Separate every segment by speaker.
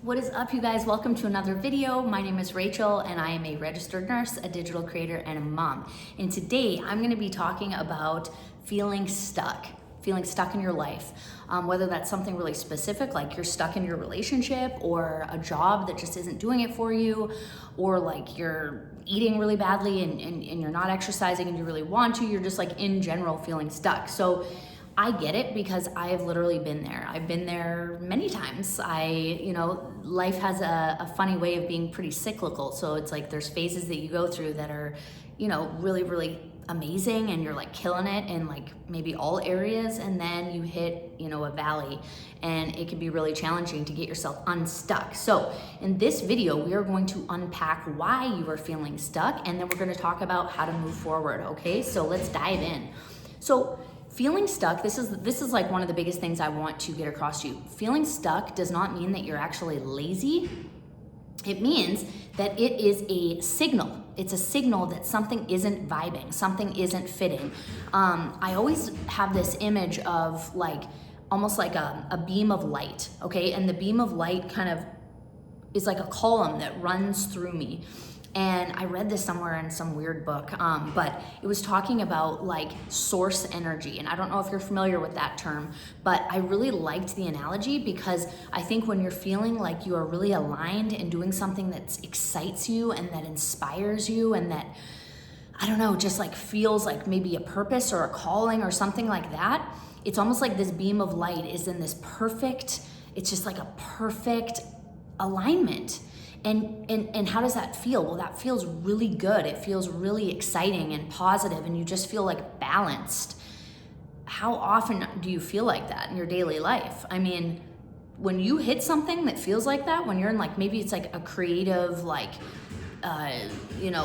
Speaker 1: What is up, you guys? Welcome to another video. My name is Rachel and I am a registered nurse, a digital creator, and a mom. And today I'm going to be talking about feeling stuck in your life. Whether that's something really specific, like you're stuck in your relationship, or a job that just isn't doing it for you, or like you're eating really badly and you're not exercising and you really want to, you're just like in general feeling stuck. So I get it because I have literally been there. I've been there many times. Life has a funny way of being pretty cyclical. So it's like there's phases that you go through that are, really, really amazing and you're like killing it in like maybe all areas. And then you hit, a valley and it can be really challenging to get yourself unstuck. So in this video, we are going to unpack why you are feeling stuck. And then we're going to talk about how to move forward. Okay, so let's dive in. So feeling stuck, this is like one of the biggest things I want to get across to you. Feeling stuck does not mean that you're actually lazy. It means that it is a signal. It's a signal that something isn't vibing, something isn't fitting. I always have this image of like, almost like a beam of light, okay? And the beam of light kind of is like a column that runs through me. And I read this somewhere in some weird book, but it was talking about like source energy. And I don't know if you're familiar with that term, but I really liked the analogy because I think when you're feeling like you are really aligned and doing something that excites you and that inspires you and that, I don't know, just like feels like maybe a purpose or a calling or something like that, it's almost like this beam of light is in this perfect, it's just like a perfect alignment. And how does that feel? Well, that feels really good. It feels really exciting and positive, and you just feel like balanced. How often do you feel like that in your daily life? I mean, when you hit something that feels like that, when you're in like, maybe it's like a creative, like,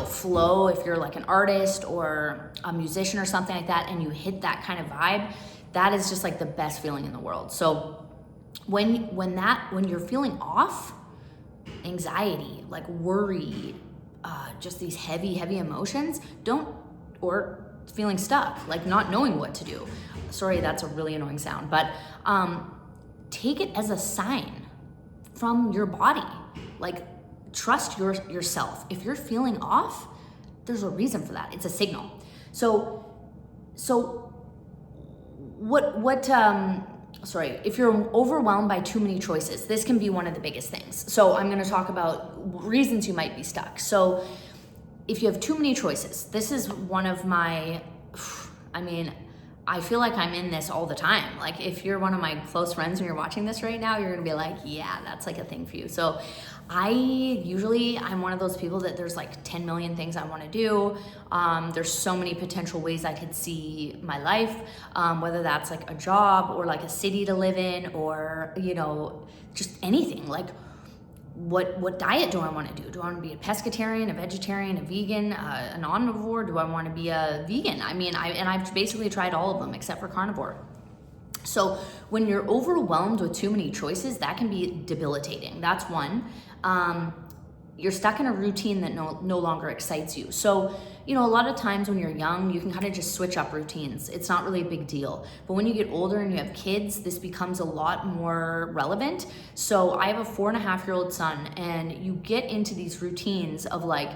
Speaker 1: flow, if you're like an artist or a musician or something like that, and you hit that kind of vibe, that is just like the best feeling in the world. So when you're feeling off, anxiety, like worry, just these heavy emotions, or feeling stuck, like not knowing what to do. Sorry, that's a really annoying sound, but take it as a sign from your body. Like, trust yourself. If you're feeling off, there's a reason for that. It's a signal. So if you're overwhelmed by too many choices, this can be one of the biggest things. So I'm going to talk about reasons you might be stuck. So if you have too many choices, this is one of my, I feel like I'm in this all the time. Like if you're one of my close friends and you're watching this right now, you're going to be like, yeah, that's like a thing for you. So I'm one of those people that there's like 10 million things I want to do. There's so many potential ways I could see my life, whether that's like a job or like a city to live in, or, just anything. Like what diet do I want to do? Do I want to be a pescatarian, a vegetarian, a vegan, an omnivore? Do I want to be a vegan? I've basically tried all of them except for carnivore. So when you're overwhelmed with too many choices, that can be debilitating. That's one. You're stuck in a routine that no longer excites you. So, a lot of times when you're young, you can kind of just switch up routines. It's not really a big deal. But when you get older and you have kids, this becomes a lot more relevant. So I have a 4.5-year-old son, and you get into these routines of like,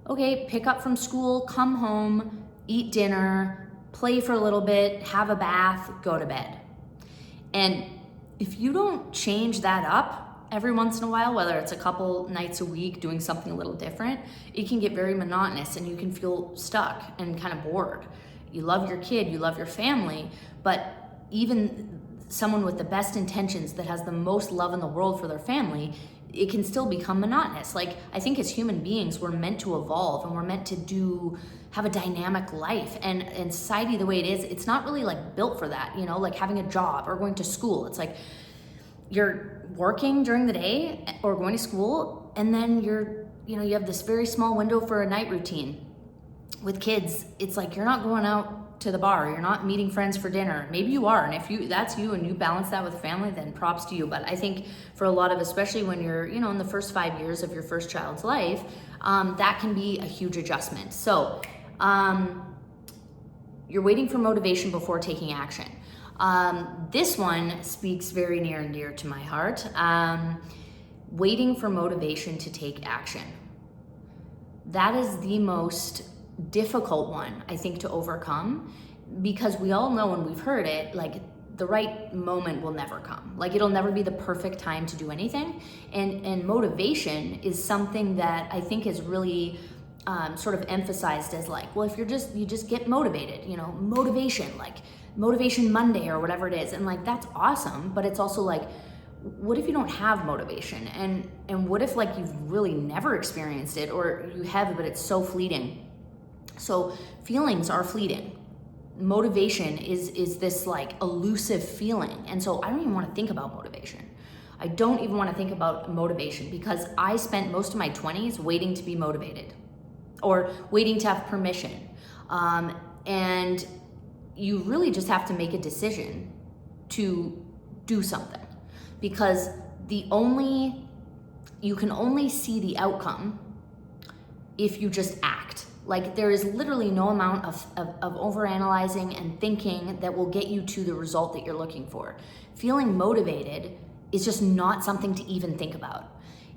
Speaker 1: okay, pick up from school, come home, eat dinner, play for a little bit, have a bath, go to bed. And if you don't change that up every once in a while, whether it's a couple nights a week doing something a little different, it can get very monotonous and you can feel stuck and kind of bored. You love your kid, you love your family, but even someone with the best intentions that has the most love in the world for their family, it can still become monotonous. Like, I think as human beings, we're meant to evolve and we're meant to have a dynamic life. And society, the way it is, it's not really like built for that, like having a job or going to school. It's like you're working during the day or going to school, and then you have this very small window for a night routine. With kids, it's like you're not going out to the bar, you're not meeting friends for dinner. Maybe you are, and if that's you and you balance that with family, then props to you. But I think for a lot of, especially when you're in the first 5 years of your first child's life, that can be a huge adjustment. So you're waiting for motivation before taking action. This one speaks very near and dear to my heart. waiting for motivation to take action. That is the most difficult one, I think, to overcome, because we all know, and we've heard it, like the right moment will never come. Like it'll never be the perfect time to do anything. And motivation is something that I think is really sort of emphasized as like, well, if you just get motivated, you know, motivation, like motivation Monday or whatever it is. And like, that's awesome. But it's also like, what if you don't have motivation? And what if like you've really never experienced it, or you have, but it's so fleeting? So feelings are fleeting. Motivation is this like elusive feeling. And so I don't even want to think about motivation. I don't even want to think about motivation, because I spent most of my 20s waiting to be motivated or waiting to have permission. And you really just have to make a decision to do something, because you can only see the outcome if you just act. Like there is literally no amount of overanalyzing and thinking that will get you to the result that you're looking for. Feeling motivated is just not something to even think about.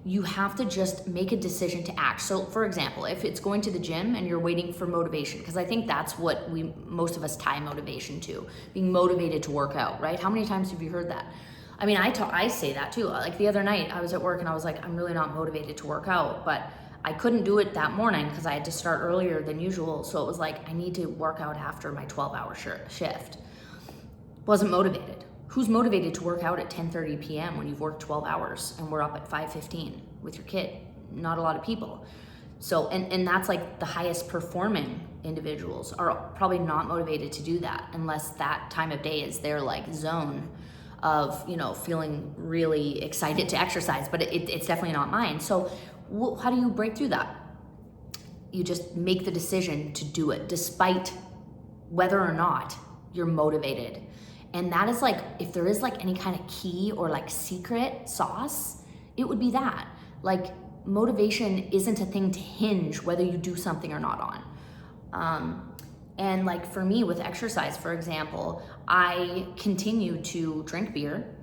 Speaker 1: You have to just make a decision to act. So for example, if it's going to the gym and you're waiting for motivation, because I think that's what most of us tie motivation to, being motivated to work out, right? How many times have you heard that? I mean, I say that too. Like the other night I was at work and I was like, I'm really not motivated to work out, but I couldn't do it that morning because I had to start earlier than usual. So it was like, I need to work out after my 12-hour shift. Wasn't motivated. Who's motivated to work out at 10:30 p.m. when you've worked 12 hours and we're up at 5:15 with your kid? Not a lot of people. So, and that's like the highest performing individuals are probably not motivated to do that unless that time of day is their like zone of, you know, feeling really excited to exercise, but it's definitely not mine. So how do you break through that? You just make the decision to do it despite whether or not you're motivated. And that is like, if there is like any kind of key or like secret sauce, it would be that. Like motivation isn't a thing to hinge whether you do something or not on. And like for me with exercise, for example, I continue to drink beer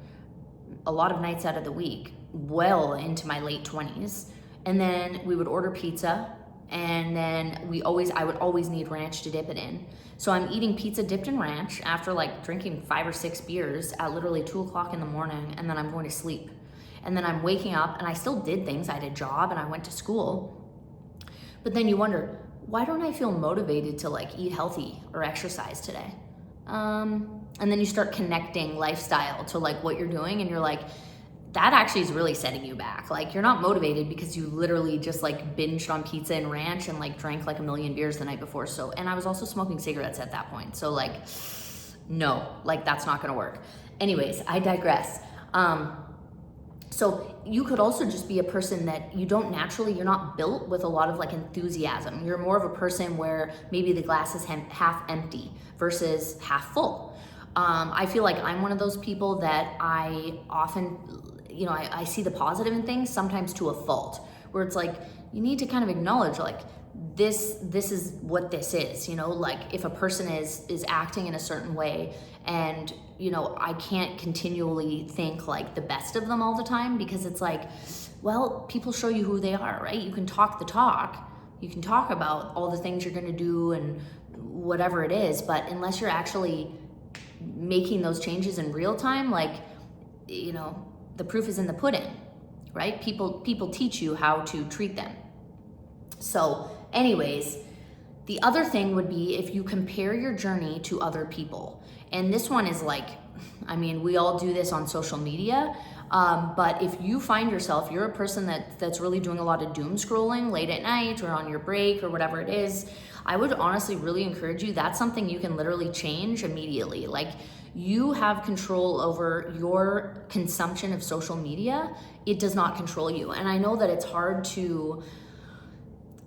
Speaker 1: a lot of nights out of the week, well into my late 20s. And then we would order pizza, and then I would always need ranch to dip it in. So I'm eating pizza dipped in ranch after like drinking 5 or 6 beers at literally 2 o'clock in the morning, and then I'm going to sleep. And then I'm waking up and I still did things. I had a job and I went to school. But then you wonder, why don't I feel motivated to like eat healthy or exercise today? And then you start connecting lifestyle to like what you're doing, and you're like, that actually is really setting you back. Like you're not motivated because you literally just like binged on pizza and ranch and like drank like a million beers the night before. So, and I was also smoking cigarettes at that point. So like, no, like that's not gonna work. Anyways, I digress. So you could also just be a person that you're not built with a lot of like enthusiasm. You're more of a person where maybe the glass is half empty versus half full. I feel like I'm one of those people that I often, you know, I see the positive in things, sometimes to a fault, where it's like, you need to kind of acknowledge like, this is what this is, you know, like if a person is acting in a certain way, and, you know, I can't continually think like the best of them all the time, because it's like, well, people show you who they are, right? You can talk the talk, you can talk about all the things you're gonna do and whatever it is, but unless you're actually making those changes in real time, like, you know, the proof is in the pudding, right? People teach you how to treat them. So anyways, the other thing would be if you compare your journey to other people. And this one is like, I mean, we all do this on social media, but if you find yourself, you're a person that's really doing a lot of doom scrolling late at night or on your break or whatever it is, I would honestly really encourage you, that's something you can literally change immediately. Like, you have control over your consumption of social media. It does not control you. And I know that it's hard to,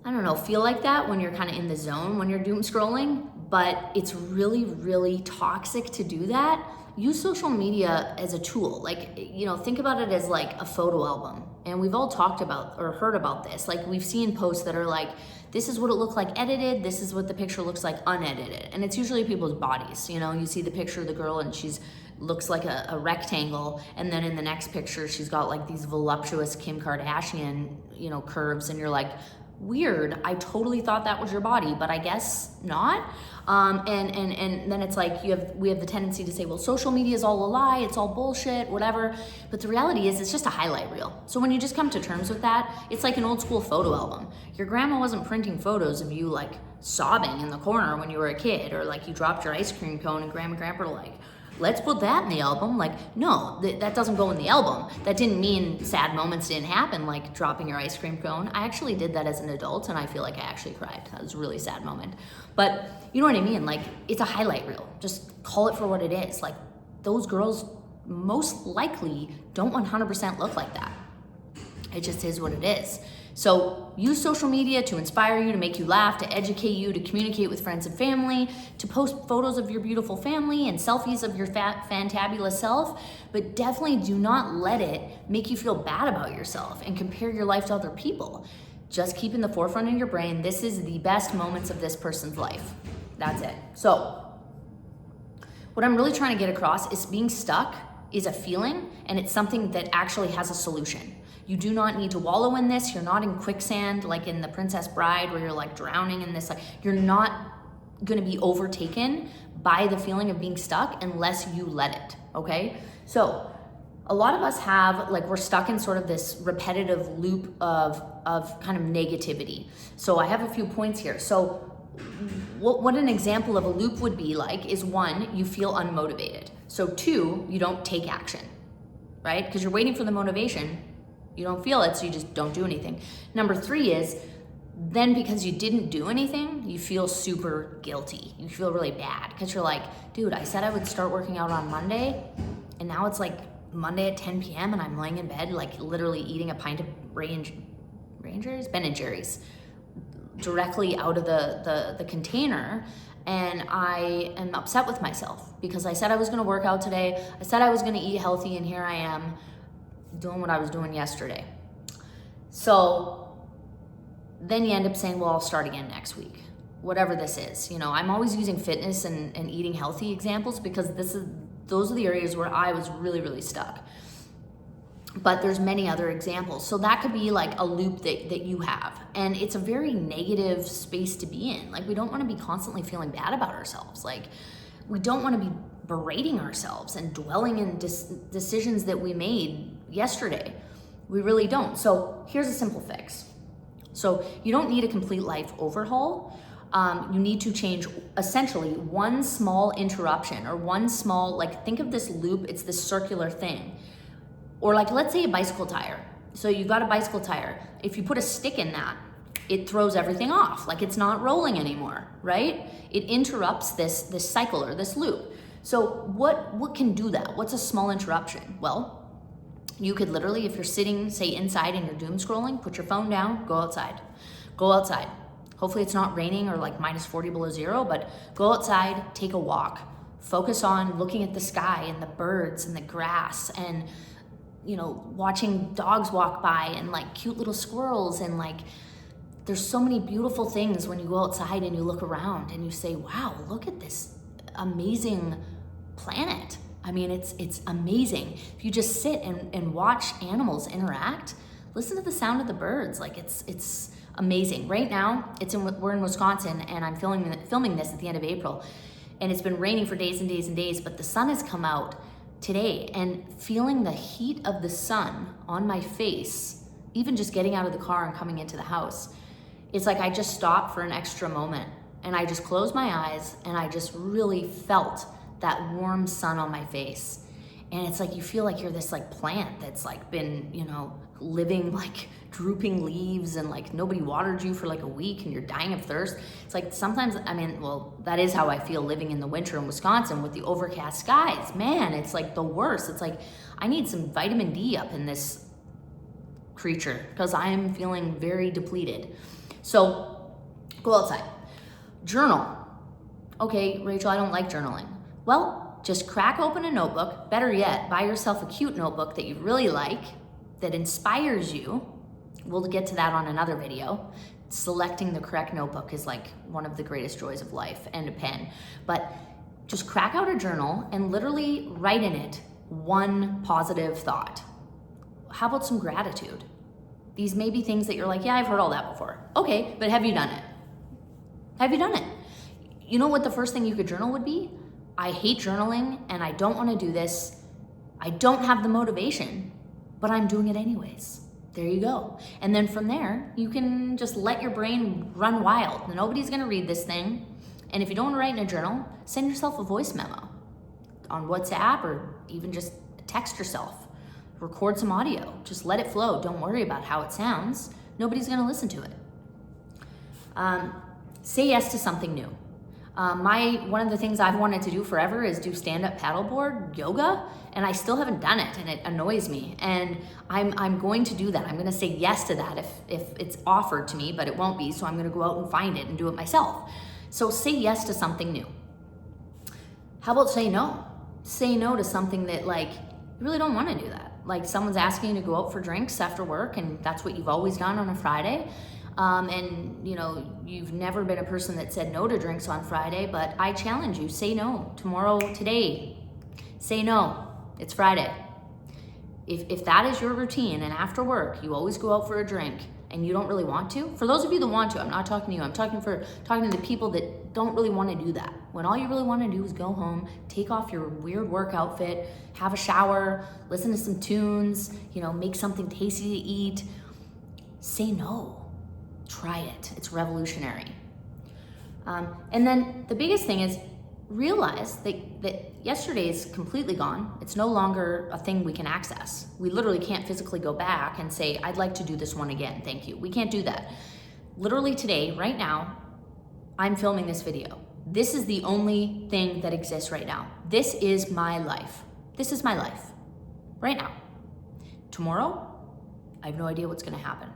Speaker 1: I don't know, feel like that when you're kind of in the zone when you're doom scrolling, but it's really, really toxic to do that. Use social media as a tool. Like, you know, think about it as like a photo album. And we've all talked about or heard about this. Like, we've seen posts that are like, this is what it looked like edited, this is what the picture looks like unedited. And it's usually people's bodies. You know, you see the picture of the girl and she's looks like a rectangle, and then in the next picture she's got like these voluptuous Kim Kardashian, you know, curves, and you're like, weird, I totally thought that was your body, but I guess not. And then it's like we have the tendency to say, well, social media is all a lie, it's all bullshit, whatever. But the reality is it's just a highlight reel. So when you just come to terms with that, it's like an old school photo album. Your grandma wasn't printing photos of you like sobbing in the corner when you were a kid, or like you dropped your ice cream cone and grandma and grandpa were like, let's put that in the album. Like, no, that doesn't go in the album. That didn't mean sad moments didn't happen, like dropping your ice cream cone. I actually did that as an adult, and I feel like I actually cried. That was a really sad moment. But you know what I mean? Like, it's a highlight reel. Just call it for what it is. Like, those girls most likely don't 100% look like that. It just is what it is. So use social media to inspire you, to make you laugh, to educate you, to communicate with friends and family, to post photos of your beautiful family and selfies of your fantabulous self, but definitely do not let it make you feel bad about yourself and compare your life to other people. Just keep in the forefront of your brain, this is the best moments of this person's life. That's it. So what I'm really trying to get across is being stuck is a feeling, and it's something that actually has a solution. You do not need to wallow in this. You're not in quicksand like in The Princess Bride where you're like drowning in this. Like, you're not gonna be overtaken by the feeling of being stuck unless you let it, okay? So a lot of us have, like, we're stuck in sort of this repetitive loop of kind of negativity. So I have a few points here. So what an example of a loop would be like is, 1, you feel unmotivated. So 2, you don't take action, right? Because you're waiting for the motivation. You don't feel it, so you just don't do anything. Number 3 is, then because you didn't do anything, you feel super guilty. You feel really bad because you're like, dude, I said I would start working out on Monday, and now it's like Monday at 10 p.m. and I'm laying in bed, like literally eating a pint of Rangers? Ben & Jerry's directly out of the container. And I am upset with myself because I said I was gonna work out today. I said I was gonna eat healthy, and here I am doing what I was doing yesterday. So then you end up saying, well, I'll start again next week, whatever this is. You know, I'm always using fitness and eating healthy examples because those are the areas where I was really, really stuck. But there's many other examples. So that could be like a loop that you have. And it's a very negative space to be in. Like, we don't want to be constantly feeling bad about ourselves. Like, we don't want to be berating ourselves and dwelling in decisions that we made yesterday. We really don't. So here's a simple fix. So you don't need a complete life overhaul. You need to change essentially one small interruption, or one small, like, think of this loop, it's this circular thing. Or like, let's say a bicycle tire. So you've got a bicycle tire. If you put a stick in that, it throws everything off. Like, it's not rolling anymore, right? It interrupts this cycle or this loop. So what can do that? What's a small interruption? Well, you could literally, if you're sitting, say, inside and you're doom scrolling, put your phone down, go outside. Go outside. Hopefully it's not raining or like minus 40 below zero, but go outside, take a walk. Focus on looking at the sky and the birds and the grass, and, you know, watching dogs walk by and like cute little squirrels, and like, there's so many beautiful things when you go outside and you look around and you say, wow, look at this amazing planet. I mean, it's amazing. If you just sit and watch animals interact, listen to the sound of the birds. Like, it's amazing. Right now, we're in Wisconsin, and I'm filming this at the end of April, and it's been raining for days and days and days, but the sun has come out today, and feeling the heat of the sun on my face, even just getting out of the car and coming into the house, it's like I just stopped for an extra moment, and I just closed my eyes, and I just really felt that warm sun on my face. And it's like you feel like you're this like plant that's like been, you know, living like drooping leaves, and like nobody watered you for like a week and you're dying of thirst. It's like sometimes, I mean, well, that is how I feel living in the winter in Wisconsin with the overcast skies. Man, it's like the worst. It's like I need some vitamin D up in this creature because I am feeling very depleted. So go outside. Journal. Okay, Rachel, I don't like journaling. Well, just crack open a notebook. Better yet, buy yourself a cute notebook that you really like, that inspires you. We'll get to that on another video. Selecting the correct notebook is like one of the greatest joys of life, and a pen. But just crack out a journal and literally write in it one positive thought. How about some gratitude? These may be things that you're like, yeah, I've heard all that before. Okay, but have you done it? Have you done it? You know what the first thing you could journal would be? I hate journaling and I don't want to do this. I don't have the motivation, but I'm doing it anyways. There you go. And then from there, you can just let your brain run wild. Nobody's going to read this thing. And if you don't want to write in a journal, send yourself a voice memo on WhatsApp, or even just text yourself. Record some audio. Just let it flow. Don't worry about how it sounds. Nobody's going to listen to it. Say yes to something new. One of the things I've wanted to do forever is do stand-up paddleboard yoga, and I still haven't done it, and it annoys me. And I'm going to do that. I'm going to say yes to that if it's offered to me, but it won't be. So I'm going to go out and find it and do it myself. So say yes to something new. How about say no? Say no to something that like you really don't want to do that. Like someone's asking you to go out for drinks after work, and that's what you've always done on a Friday. And you know, you've never been a person that said no to drinks on Friday, but I challenge you, say no tomorrow, today. Say no, it's Friday. If that is your routine and after work, you always go out for a drink and you don't really want to, for those of you that want to, I'm not talking to you, I'm talking to the people that don't really want to do that. When all you really want to do is go home, take off your weird work outfit, have a shower, listen to some tunes, you know, make something tasty to eat, say no. Try it. It's revolutionary. And then the biggest thing is realize that yesterday is completely gone. It's no longer a thing we can access. We literally can't physically go back and say, I'd like to do this one again. Thank you. We can't do that. Literally today, right now, I'm filming this video. This is the only thing that exists right now. This is my life. This is my life right now. Tomorrow, I have no idea what's going to happen.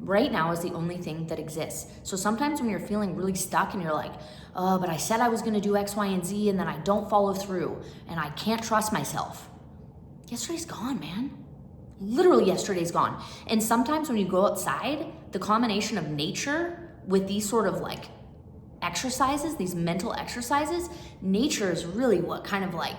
Speaker 1: Right now is the only thing that exists. So sometimes when you're feeling really stuck and you're like, oh, but I said I was gonna do X, Y, and Z, and then I don't follow through, and I can't trust myself. Yesterday's gone, man. Literally yesterday's gone. And sometimes when you go outside, the combination of nature with these sort of like exercises, these mental exercises, nature is really what kind of like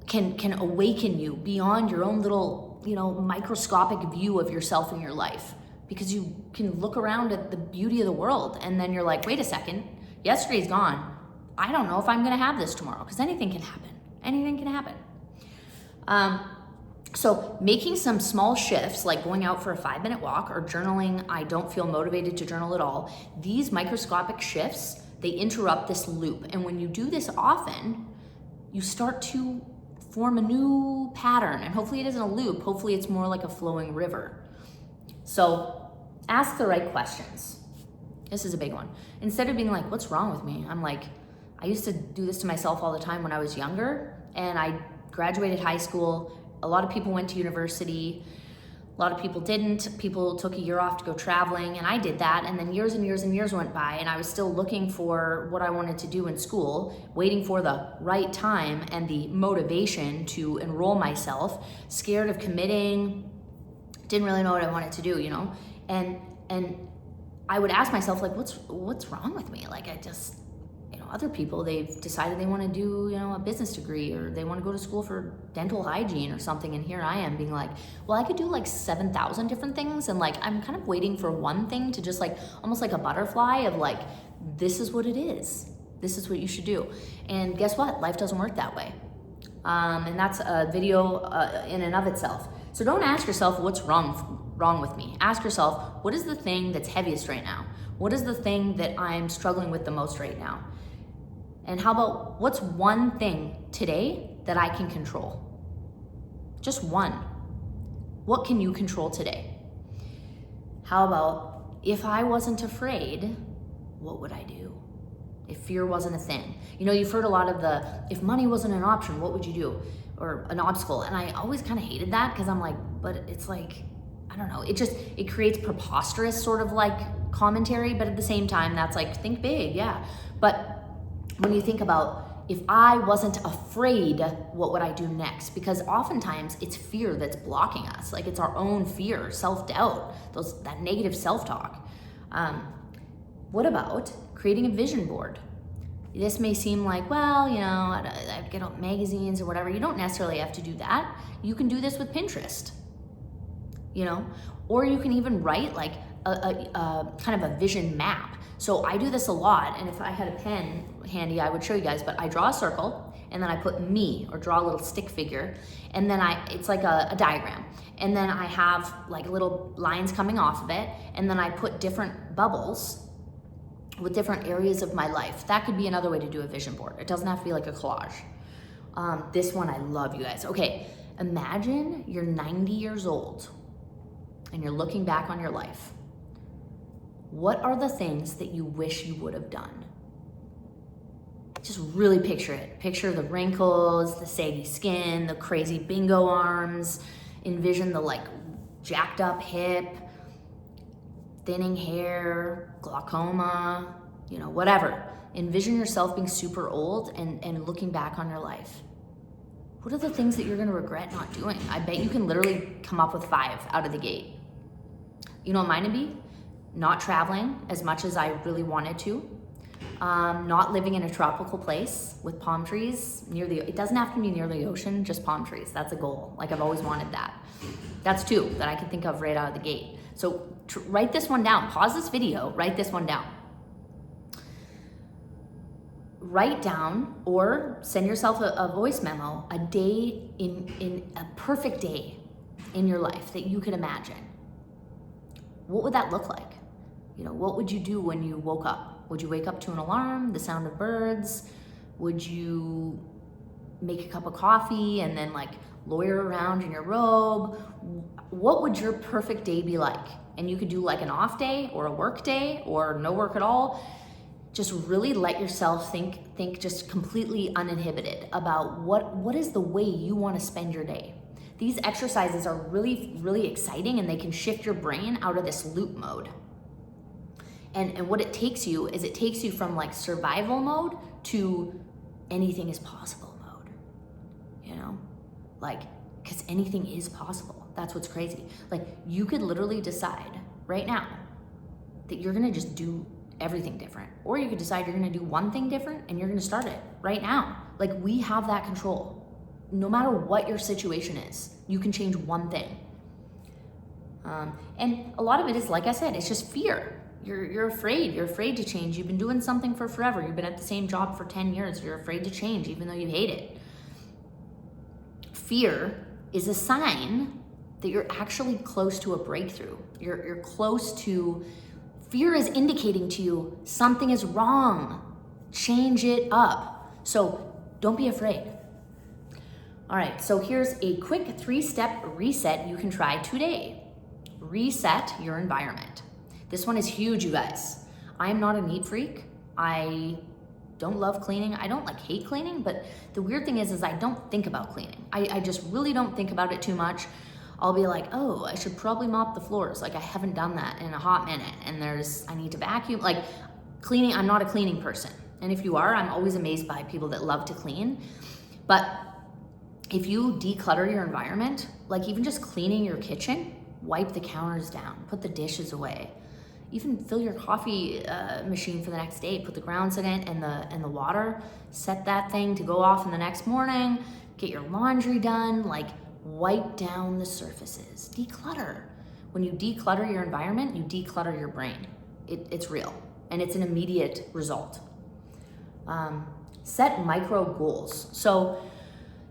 Speaker 1: can awaken you beyond your own little, you know, microscopic view of yourself in your life. Because you can look around at the beauty of the world and then you're like, wait a second, yesterday's gone. I don't know if I'm gonna have this tomorrow, because anything can happen. Anything can happen. So making some small shifts, like going out for a 5-minute walk or journaling, I don't feel motivated to journal at all. These microscopic shifts, they interrupt this loop. And when you do this often, you start to form a new pattern. And hopefully it isn't a loop, hopefully it's more like a flowing river. So ask the right questions. This is a big one. Instead of being like, what's wrong with me? I'm like, I used to do this to myself all the time when I was younger, and I graduated high school. A lot of people went to university. A lot of people didn't. People took a year off to go traveling, and I did that. And then years and years and years went by, and I was still looking for what I wanted to do in school, waiting for the right time and the motivation to enroll myself, scared of committing, didn't really know what I wanted to do, you know? And I would ask myself, like, what's wrong with me? Like, I just, you know, other people, they've decided they want to do, you know, a business degree, or they want to go to school for dental hygiene or something. And here I am being like, well, I could do like 7,000 different things. And like, I'm kind of waiting for one thing to just like, almost like a butterfly of like, this is what it is. This is what you should do. And guess what? Life doesn't work that way. And that's a video in and of itself. So don't ask yourself what's wrong with me. Ask yourself, what is the thing that's heaviest right now? What is the thing that I'm struggling with the most right now? And how about what's one thing today that I can control? Just one. What can you control today? How about if I wasn't afraid, what would I do? If fear wasn't a thing. You know, you've heard a lot of the, if money wasn't an option, what would you do? Or an obstacle. And I always kind of hated that, because I'm like, but it's like, I don't know, it creates preposterous sort of like commentary, but at the same time, that's like, think big, yeah. But when you think about, if I wasn't afraid, what would I do next? Because oftentimes it's fear that's blocking us. Like, it's our own fear, self-doubt, that negative self-talk. What about creating a vision board? This may seem like, well, you know, I get out magazines or whatever. You don't necessarily have to do that. You can do this with Pinterest, you know, or you can even write like a kind of a vision map. So I do this a lot, and if I had a pen handy, I would show you guys, but I draw a circle, and then I put me, or draw a little stick figure, and then it's like a diagram. And then I have like little lines coming off of it, and then I put different bubbles with different areas of my life. That could be another way to do a vision board. It doesn't have to be like a collage. This one I love, you guys. Okay, imagine you're 90 years old and you're looking back on your life. What are the things that you wish you would have done? Just really picture it. Picture the wrinkles, the saggy skin, the crazy bingo arms. Envision the like jacked up hip, thinning hair, glaucoma, you know, whatever. Envision yourself being super old and looking back on your life. What are the things that you're gonna regret not doing? I bet you can literally come up with 5 out of the gate. You know what mine would be? Not traveling as much as I really wanted to. Not living in a tropical place with palm trees it doesn't have to be near the ocean, just palm trees. That's a goal. Like I've always wanted that. That's 2 that I can think of right out of the gate. So write this one down. Pause this video, write this one down. Write down or send yourself a voice memo, a day in a perfect day in your life that you could imagine. What would that look like? You know, what would you do when you woke up? Would you wake up to an alarm, the sound of birds? Would you make a cup of coffee and then like loiter around in your robe? What would your perfect day be like? And you could do like an off day or a work day or no work at all. Just really let yourself think just completely uninhibited about what is the way you want to spend your day. These exercises are really, really exciting, and they can shift your brain out of this loop mode. And what it takes you is it takes you from like survival mode to anything is possible mode, you know? Like, because anything is possible. That's what's crazy. Like, you could literally decide right now that you're gonna just do everything different. Or you could decide you're gonna do one thing different and you're gonna start it right now. Like, we have that control. No matter what your situation is, you can change one thing. And a lot of it is, like I said, it's just fear. You're afraid. You're afraid to change. You've been doing something for forever. You've been at the same job for 10 years. You're afraid to change even though you hate it. Fear is a sign that you're actually close to a breakthrough. You're close to, fear is indicating to you something is wrong. Change it up. So don't be afraid. All right, so here's a quick 3-step reset you can try today. Reset your environment. This one is huge, you guys. I am not a neat freak. I don't love cleaning. I don't like hate cleaning, but the weird thing is I don't think about cleaning. I just really don't think about it too much. I'll be like, oh, I should probably mop the floors. Like, I haven't done that in a hot minute, and I need to vacuum. Like, cleaning, I'm not a cleaning person. And if you are, I'm always amazed by people that love to clean. But if you declutter your environment, like even just cleaning your kitchen, wipe the counters down, put the dishes away, even fill your coffee machine for the next day, put the grounds in it and the water, set that thing to go off in the next morning, get your laundry done, like wipe down the surfaces, declutter. When you declutter your environment, you declutter your brain. It's real, and it's an immediate result. Set micro goals. So,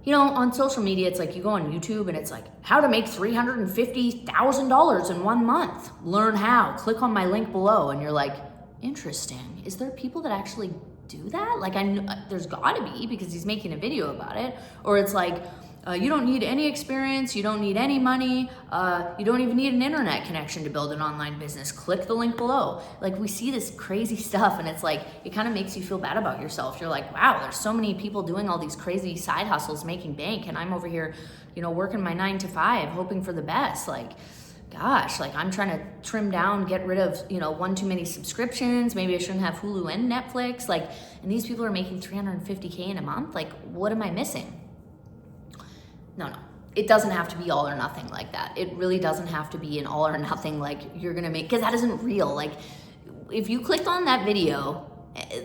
Speaker 1: you know, on social media, it's like you go on YouTube and it's like, how to make $350,000 in 1 month. Learn how. Click on my link below. And you're like, interesting. Is there people that actually do that? Like, there's gotta be, because he's making a video about it. Or it's like, you don't need any experience, you don't need any money, you don't even need an internet connection to build an online business. Click the link below. Like, we see this crazy stuff, and it's like, it kind of makes you feel bad about yourself. You're like, wow, there's so many people doing all these crazy side hustles, making bank, and I'm over here, you know, working my 9 to 5, hoping for the best. Like, gosh, like, I'm trying to trim down, get rid of, you know, one too many subscriptions. Maybe I shouldn't have Hulu and Netflix. Like, and these people are making $350K in a month. Like, what am I missing? No. It doesn't have to be all or nothing like that. It really doesn't have to be an all or nothing, like you're gonna make, because that isn't real. Like, if you clicked on that video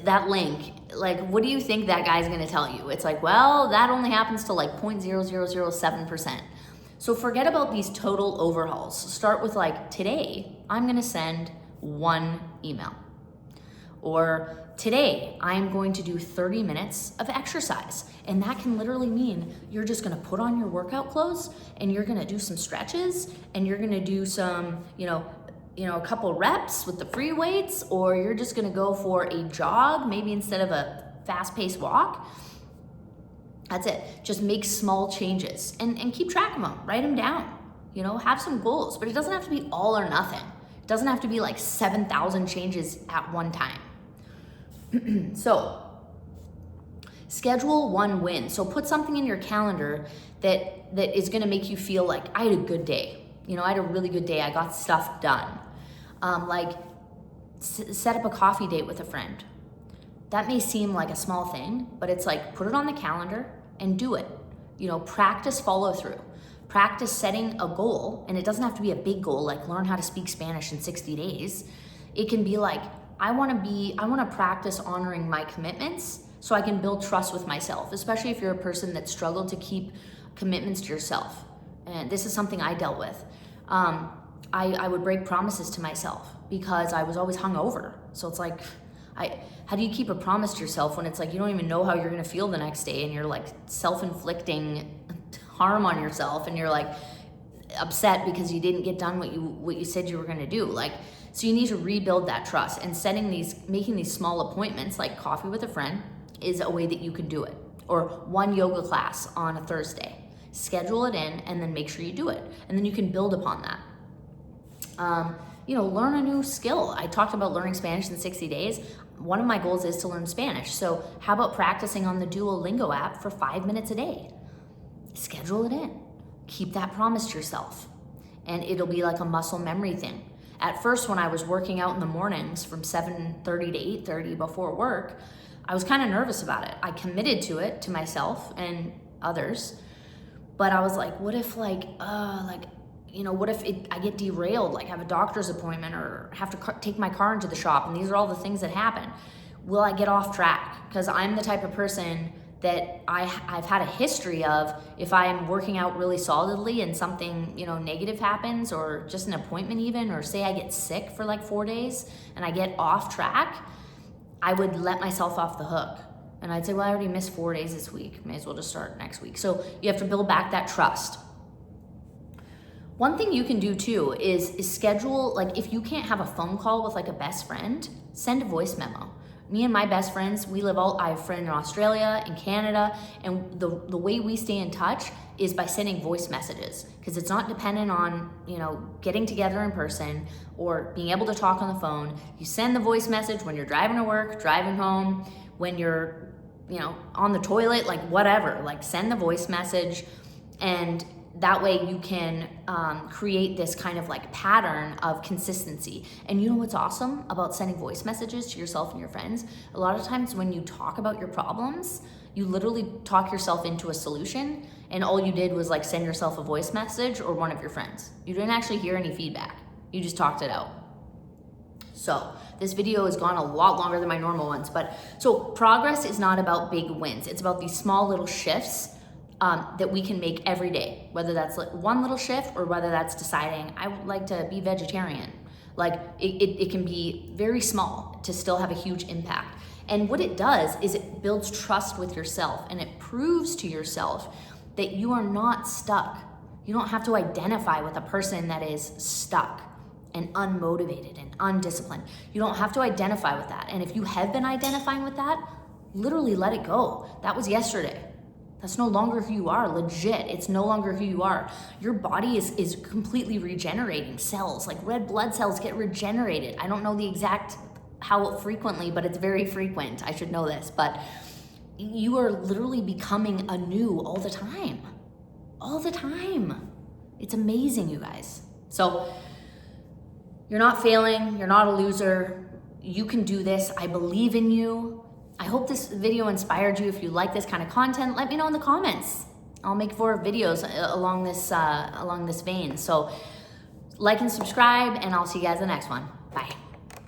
Speaker 1: that link, like, what do you think that guy's gonna tell you? It's like, well, that only happens to like 0.0007%. So forget about these total overhauls. Start with like, today, I'm gonna send 1 email. Or today, I'm going to do 30 minutes of exercise. And that can literally mean you're just gonna put on your workout clothes and you're gonna do some stretches and you're gonna do some, a couple reps with the free weights, or you're just gonna go for a jog, maybe instead of a fast-paced walk. That's it. Just make small changes and keep track of them. Write them down. Have some goals, but it doesn't have to be all or nothing. It doesn't have to be like 7,000 changes at one time. So schedule 1 win. So put something in your calendar that is gonna make you feel like, I had a good day. I had a really good day. I got stuff done. Set up a coffee date with a friend. That may seem like a small thing, but it's like, put it on the calendar and do it. Practice follow through. Practice setting a goal, and it doesn't have to be a big goal, like learn how to speak Spanish in 60 days. It can be like, I wanna practice honoring my commitments so I can build trust with myself, especially if you're a person that struggled to keep commitments to yourself. And this is something I dealt with. I would break promises to myself because I was always hungover. So it's like, how do you keep a promise to yourself when it's like you don't even know how you're gonna feel the next day, and you're like self-inflicting harm on yourself, and you're like upset because you didn't get done what you said you were gonna do. So you need to rebuild that trust, and making these small appointments like coffee with a friend is a way that you can do it. Or 1 yoga class on a Thursday. Schedule it in and then make sure you do it. And then you can build upon that. Learn a new skill. I talked about learning Spanish in 60 days. One of my goals is to learn Spanish. So how about practicing on the Duolingo app for 5 minutes a day? Schedule it in. Keep that promise to yourself. And it'll be like a muscle memory thing. At first, when I was working out in the mornings from 7:30 to 8:30 before work, I was kind of nervous about it. I committed to it, to myself and others. But I was like, what if what if I get derailed, like have a doctor's appointment or have to take my car into the shop, and these are all the things that happen. Will I get off track? Because I'm the type of person that I've had a history of, if I'm working out really solidly and something, negative happens, or just an appointment even, or say I get sick for like 4 days and I get off track, I would let myself off the hook. And I'd say, well, I already missed 4 days this week. May as well just start next week. So you have to build back that trust. One thing you can do too is schedule, like if you can't have a phone call with like a best friend, send a voice memo. Me and my best friends, I have a friend in Australia, in Canada, and the way we stay in touch is by sending voice messages, because it's not dependent on, getting together in person or being able to talk on the phone. You send the voice message when you're driving to work, driving home, when you're, on the toilet, like whatever, like send the voice message, and that way you can create this kind of like pattern of consistency. And you know what's awesome about sending voice messages to yourself and your friends? A lot of times when you talk about your problems, you literally talk yourself into a solution, and all you did was like send yourself a voice message or one of your friends. You didn't actually hear any feedback. You just talked it out. So this video has gone a lot longer than my normal ones, so progress is not about big wins. It's about these small little shifts that we can make every day, whether that's like one little shift or whether that's deciding I would like to be vegetarian. Like it can be very small to still have a huge impact. And what it does is it builds trust with yourself, and it proves to yourself that you are not stuck. You don't have to identify with a person that is stuck and unmotivated and undisciplined. You don't have to identify with that. And if you have been identifying with that, literally let it go. That was yesterday. That's no longer who you are, legit. It's no longer who you are. Your body is completely regenerating cells, like red blood cells get regenerated. I don't know the exact how frequently, but it's very frequent. I should know this, but you are literally becoming anew all the time. All the time. It's amazing, you guys. So you're not failing, you're not a loser. You can do this. I believe in you. I hope this video inspired you. If you like this kind of content, let me know in the comments. I'll make more videos along this vein. So like and subscribe, and I'll see you guys in the next one. Bye.